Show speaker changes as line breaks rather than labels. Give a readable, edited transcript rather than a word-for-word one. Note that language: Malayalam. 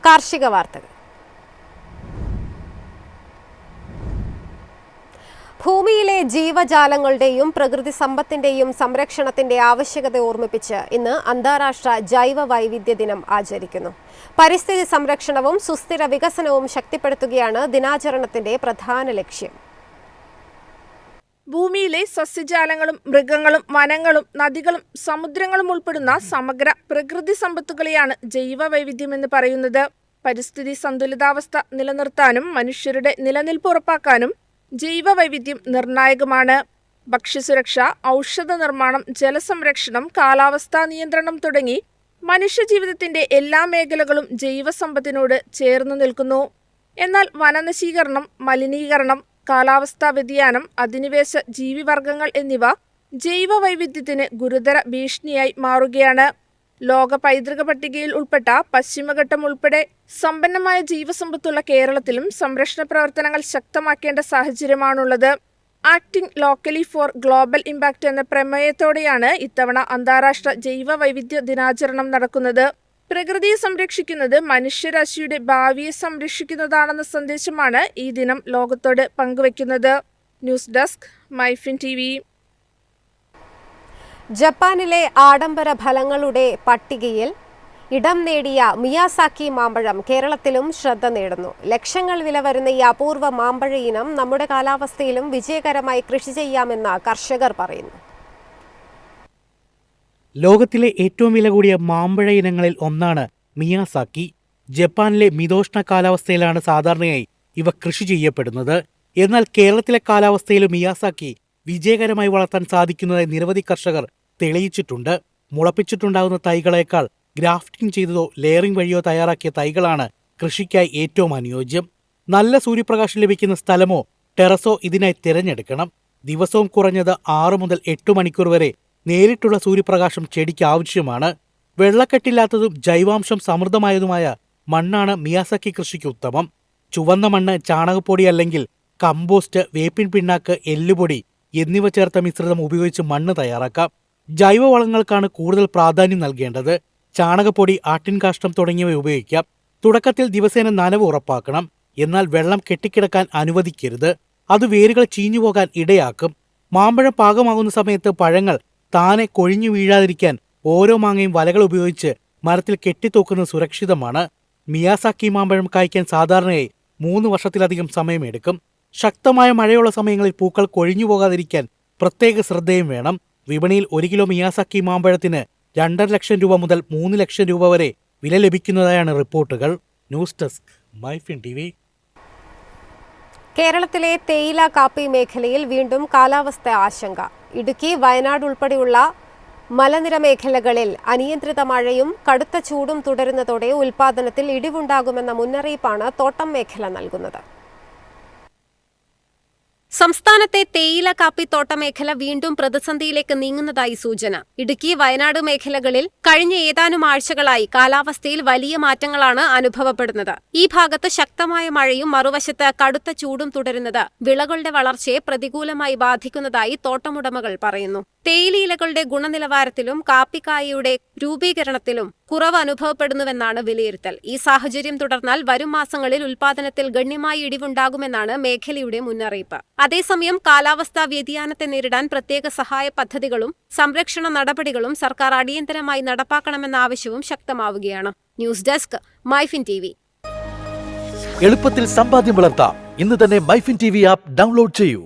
കാർഷിക വാർത്തകൾ. ഭൂമിയിലെ ജീവജാലങ്ങളുടെയും പ്രകൃതി സമ്പത്തിന്റെയും സംരക്ഷണത്തിന്റെ ആവശ്യകത ഓർമ്മിപ്പിച്ച് ഇന്ന് അന്താരാഷ്ട്ര ജൈവ വൈവിധ്യ ദിനം ആചരിക്കുന്നു. പരിസ്ഥിതി സംരക്ഷണവും സുസ്ഥിര വികസനവും ശക്തിപ്പെടുത്തുകയാണ് ദിനാചരണത്തിന്റെ പ്രധാന ലക്ഷ്യം.
ഭൂമിയിലെ സസ്യജാലങ്ങളും മൃഗങ്ങളും വനങ്ങളും നദികളും സമുദ്രങ്ങളും ഉൾപ്പെടുന്ന സമഗ്ര പ്രകൃതി സമ്പത്തുകളെയാണ് ജൈവ വൈവിധ്യമെന്ന് പറയുന്നത്. പരിസ്ഥിതി സന്തുലിതാവസ്ഥ നിലനിർത്താനും മനുഷ്യരുടെ നിലനിൽപ്പ് ഉറപ്പാക്കാനും ജൈവ വൈവിധ്യം നിർണായകമാണ്. ഭക്ഷ്യസുരക്ഷ, ഔഷധ നിർമ്മാണം, ജലസംരക്ഷണം, കാലാവസ്ഥാ നിയന്ത്രണം തുടങ്ങി മനുഷ്യജീവിതത്തിന്റെ എല്ലാ മേഖലകളും ജൈവസമ്പത്തിനോട് ചേർന്ന് നിൽക്കുന്നു. എന്നാൽ വനനശീകരണം, മലിനീകരണം, കാലാവസ്ഥാ വ്യതിയാനം, അധിനിവേശ ജീവിവർഗങ്ങൾ എന്നിവ ജൈവ വൈവിധ്യത്തിന് ഗുരുതര ഭീഷണിയായി മാറുകയാണ്. ലോക പൈതൃക പട്ടികയിൽ ഉൾപ്പെട്ട പശ്ചിമഘട്ടം ഉൾപ്പെടെ സമ്പന്നമായ ജീവസമ്പത്തുള്ള കേരളത്തിലും സംരക്ഷണ പ്രവർത്തനങ്ങൾ ശക്തമാക്കേണ്ട സാഹചര്യമാണുള്ളത്. Acting locally for global impact എന്ന പ്രമേയത്തോടെയാണ് ഇത്തവണ അന്താരാഷ്ട്ര ജൈവ വൈവിധ്യ ദിനാചരണം നടക്കുന്നത്. പ്രകൃതിയെ സംരക്ഷിക്കുന്നത് മനുഷ്യരാശിയുടെ ഭാവിയെ സംരക്ഷിക്കുന്നതാണെന്ന സന്ദേശമാണ് ഈ ദിനം ലോകത്തോട് പങ്കുവയ്ക്കുന്നത്. News desk, MyFin TV.
ജപ്പാനിലെ ആഡംബര ഫലങ്ങളുടെ പട്ടികയിൽ ഇടം നേടിയ മിയാസാക്കി മാമ്പഴം കേരളത്തിലും ശ്രദ്ധ നേടുന്നു. ലക്ഷങ്ങൾ വില വരുന്ന ഈ അപൂർവ മാമ്പഴ ഇനം നമ്മുടെ കാലാവസ്ഥയിലും വിജയകരമായി കൃഷി ചെയ്യാമെന്ന് കർഷകർ പറയുന്നു.
ലോകത്തിലെ ഏറ്റവും വില കൂടിയ മാമ്പഴ ഇനങ്ങളിൽ ഒന്നാണ് മിയാസാക്കി. ജപ്പാനിലെ മിതോഷ്ണ കാലാവസ്ഥയിലാണ് സാധാരണയായി ഇവ കൃഷി ചെയ്യപ്പെടുന്നത്. എന്നാൽ കേരളത്തിലെ കാലാവസ്ഥയിലും മിയാസാക്കി വിജയകരമായി വളർത്താൻ സാധിക്കുന്നതായി നിരവധി കർഷകർ തെളിയിച്ചിട്ടുണ്ട്. മുളപ്പിച്ചിട്ടുണ്ടാകുന്ന തൈകളേക്കാൾ ഗ്രാഫ്റ്റിംഗ് ചെയ്തതോ ലെയറിംഗ് വഴിയോ തയ്യാറാക്കിയ തൈകളാണ് കൃഷിക്കായി ഏറ്റവും അനുയോജ്യം. നല്ല സൂര്യപ്രകാശം ലഭിക്കുന്ന സ്ഥലമോ ടെറസോ ഇതിനായി തിരഞ്ഞെടുക്കണം. ദിവസവും കുറഞ്ഞത് 6 മുതൽ 8 മണിക്കൂർ വരെ നേരിട്ടുള്ള സൂര്യപ്രകാശം ചെടിക്ക് ആവശ്യമാണ്. വെള്ളക്കെട്ടില്ലാത്തതും ജൈവാംശം സമൃദ്ധമായതുമായ മണ്ണാണ് മിയാസാക്കി കൃഷിക്ക് ഉത്തമം. ചുവന്ന മണ്ണ്, ചാണകപ്പൊടി അല്ലെങ്കിൽ കമ്പോസ്റ്റ്, വേപ്പിൻ പിണ്ണാക്ക്, എല്ലുപൊടി എന്നിവ ചേർത്ത മിശ്രിതം ഉപയോഗിച്ച് മണ്ണ് തയ്യാറാക്കാം. ജൈവവളങ്ങൾക്കാണ് കൂടുതൽ പ്രാധാന്യം നൽകേണ്ടത്. ചാണകപ്പൊടി, ആട്ടിൻകാഷ്ടം തുടങ്ങിയവ ഉപയോഗിക്കാം. തുടക്കത്തിൽ ദിവസേന നനവ് ഉറപ്പാക്കണം. എന്നാൽ വെള്ളം കെട്ടിക്കിടക്കാൻ അനുവദിക്കരുത്. അത് വേരുകൾ ചീഞ്ഞുപോകാൻ ഇടയാക്കും. മാമ്പഴം പാകമാകുന്ന സമയത്ത് പഴങ്ങൾ താനെ കൊഴിഞ്ഞു വീഴാതിരിക്കാൻ ഓരോ മാങ്ങയും വലകൾ ഉപയോഗിച്ച് മരത്തിൽ കെട്ടിത്തൂക്കുന്നത് സുരക്ഷിതമാണ്. മിയാസാക്കി മാമ്പഴം കായ്ക്കാൻ സാധാരണയായി 3 വർഷത്തിലധികം സമയമെടുക്കും. ശക്തമായ മഴയുള്ള സമയങ്ങളിൽ പൂക്കൾ കൊഴിഞ്ഞു പോകാതിരിക്കാൻ പ്രത്യേക ശ്രദ്ധയും വേണം. വിപണിയിൽ 1 കിലോ മിയാസാക്കി മാമ്പഴത്തിന് 2.5 ലക്ഷം രൂപ മുതൽ 3 ലക്ഷം രൂപ വരെ വില ലഭിക്കുന്നതായാണ് റിപ്പോർട്ടുകൾ. News desk, MyFin TV.
കേരളത്തിലെ തേയില കാപ്പി മേഖലയിൽ വീണ്ടും കാലാവസ്ഥ ആശങ്ക. ഇടുക്കി, വയനാട് ഉൾപ്പെടെയുള്ള മലനിര മേഖലകളിൽ അനിയന്ത്രിത മഴയും കടുത്ത ചൂടും തുടരുന്നതോടെ ഉൽപാദനത്തിൽ ഇടിവുണ്ടാകുമെന്ന മുന്നറിയിപ്പാണ് തോട്ടം മേഖല നൽകുന്നത്. സംസ്ഥാനത്തെ തേയില കാപ്പി തോട്ടമേഖല വീണ്ടും പ്രതിസന്ധിയിലേക്ക് നീങ്ങുന്നതായി സൂചന. ഇടുക്കി, വയനാട് മേഖലകളിൽ കഴിഞ്ഞ ഏതാനും ആഴ്ചകളായി കാലാവസ്ഥയിൽ വലിയ മാറ്റങ്ങളാണ് അനുഭവപ്പെടുന്നത്. ഈ ഭാഗത്ത് ശക്തമായ മഴയും മറുവശത്ത് കടുത്ത ചൂടും തുടരുന്നത് വിളകളുടെ വളർച്ചയെ പ്രതികൂലമായി ബാധിക്കുന്നതായി തോട്ടമുടമകൾ പറയുന്നു. തേയിലയിലകളുടെ ഗുണനിലവാരത്തിലും കാപ്പിക്കായയുടെ രൂപീകരണത്തിലും കുറവ് അനുഭവപ്പെടുന്നുവെന്നാണ് വിലയിരുത്തൽ. ഈ സാഹചര്യം തുടർന്നാൽ വരും മാസങ്ങളിൽ ഉൽപാദനത്തിൽ ഗണ്യമായ ഇടിവുണ്ടാകുമെന്നാണ് മേഖലയുടെ മുന്നറിയിപ്പ്. അതേസമയം കാലാവസ്ഥാ വ്യതിയാനത്തെ നേരിടാൻ പ്രത്യേക സഹായ പദ്ധതികളും സംരക്ഷണ നടപടികളും സർക്കാർ അടിയന്തരമായി നടപ്പാക്കണമെന്ന ആവശ്യവും ശക്തമാവുകയാണ്. News desk, MyFin TV.
എളുപ്പത്തിൽ സമ്പാദ്യം വളർത്താം. ഇന്ന് തന്നെ മൈഫിൻ ടിവി ആപ്പ് ഡൗൺലോഡ് ചെയ്യൂ.